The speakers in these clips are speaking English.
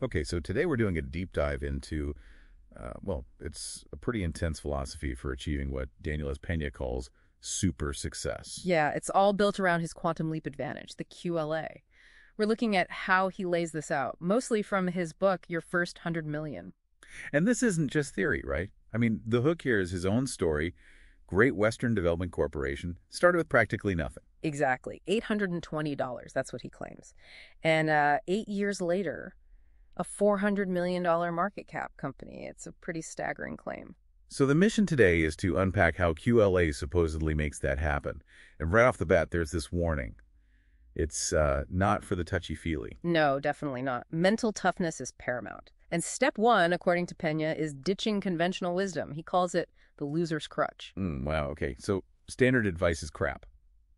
Okay, so today we're doing a deep dive into, well, it's a pretty intense philosophy for achieving what Daniel Peña calls super success. Yeah, it's all built around his quantum leap advantage, the QLA. We're looking at how he lays this out, mostly from his book, Your First 100 Million. And this isn't just theory, right? I mean, the hook here is his own story. Great Western Development Corporation started with practically nothing. Exactly. $820, that's what he claims. And 8 years later, a $400 million market cap company. It's a pretty staggering claim. So the mission today is to unpack how QLA supposedly makes that happen. And right off the bat, there's this warning. It's not for the touchy-feely. No, definitely not. Mental toughness is paramount. And step one, according to Peña, is ditching conventional wisdom. He calls it the loser's crutch. Wow, okay. So standard advice is crap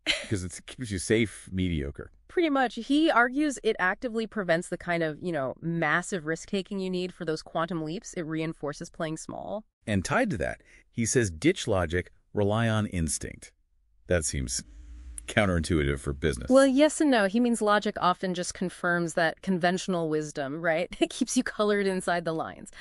because it keeps you safe, mediocre. Pretty much. He argues it actively prevents the kind of, massive risk-taking you need for those quantum leaps. It reinforces playing small. And tied to that, he says ditch logic, rely on instinct. That seems counterintuitive for business. Well, yes and no. He means logic often just confirms that conventional wisdom, right? It keeps you colored inside the lines.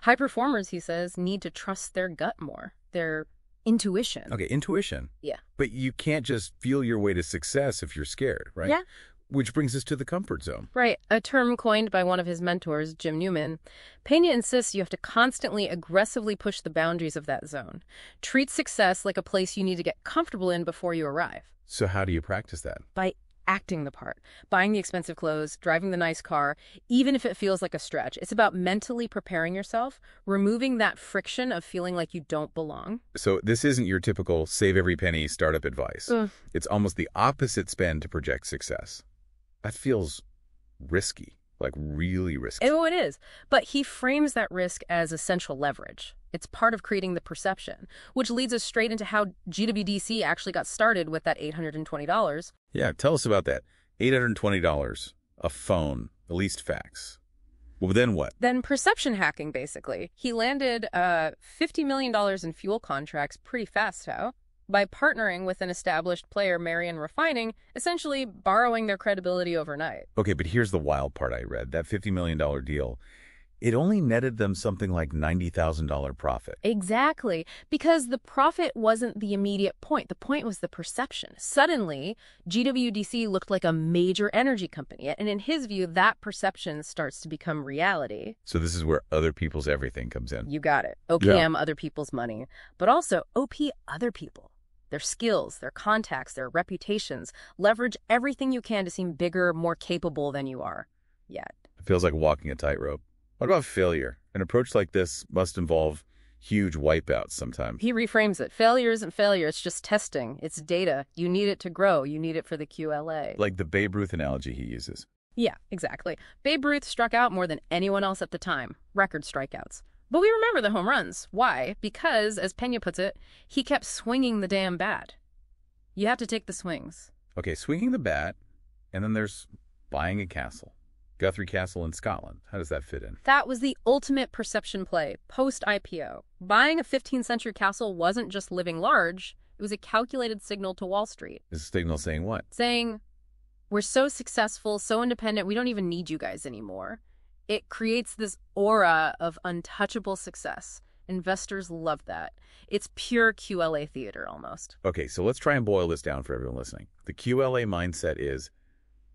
High performers, he says, need to trust their gut more, their intuition. Okay, intuition. Yeah. But you can't just feel your way to success if you're scared, right? Yeah. Which brings us to the comfort zone. Right, a term coined by one of his mentors, Jim Newman. Peña insists you have to constantly, aggressively push the boundaries of that zone. Treat success like a place you need to get comfortable in before you arrive. So how do you practice that? By acting the part, buying the expensive clothes, driving the nice car, even if it feels like a stretch. It's about mentally preparing yourself, removing that friction of feeling like you don't belong. So this isn't your typical save every penny startup advice. It's almost the opposite spin to project success. That feels risky, like really risky. Oh, it is. But he frames that risk as essential leverage. It's part of creating the perception, which leads us straight into how GWDC actually got started with that $820. Yeah, tell us about that. $820, a phone, the least facts. Well, then what? Then perception hacking, basically. He landed $50 million in fuel contracts pretty fast, how? By partnering with an established player, Marion Refining, essentially borrowing their credibility overnight. Okay, but here's the wild part I read. That $50 million deal, it only netted them something like $90,000 profit. Exactly, because the profit wasn't the immediate point. The point was the perception. Suddenly, GWDC looked like a major energy company, and in his view, that perception starts to become reality. So this is where other people's everything comes in. You got it. OPM, other people's money, but also OP, other people. Their skills, their contacts, their reputations. Leverage everything you can to seem bigger, more capable than you are yet. It feels like walking a tightrope. What about failure? An approach like this must involve huge wipeouts sometimes. He reframes it. Failure isn't failure. It's just testing. It's data. You need it to grow. You need it for the QLA. Like the Babe Ruth analogy he uses. Yeah, exactly. Babe Ruth struck out more than anyone else at the time. Record strikeouts. But we remember the home runs. Why? Because, as Peña puts it, he kept swinging the damn bat. You have to take the swings. Okay, swinging the bat, and then there's buying a castle. Guthrie Castle in Scotland. How does that fit in? That was the ultimate perception play, post-IPO. Buying a 15th century castle wasn't just living large. It was a calculated signal to Wall Street. Is the signal saying what? Saying, we're so successful, so independent, we don't even need you guys anymore. It creates this aura of untouchable success. Investors love that. It's pure QLA theater almost. Okay, so let's try and boil this down for everyone listening. The QLA mindset is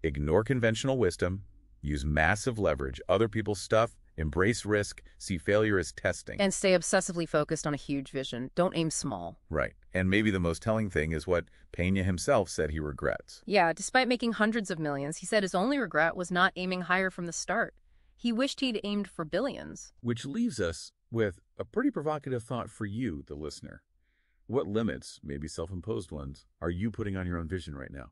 ignore conventional wisdom, use massive leverage, other people's stuff, embrace risk, see failure as testing. And stay obsessively focused on a huge vision. Don't aim small. Right. And maybe the most telling thing is what Peña himself said he regrets. Yeah, despite making hundreds of millions, he said his only regret was not aiming higher from the start. He wished he'd aimed for billions. Which leaves us with a pretty provocative thought for you, the listener. What limits, maybe self-imposed ones, are you putting on your own vision right now?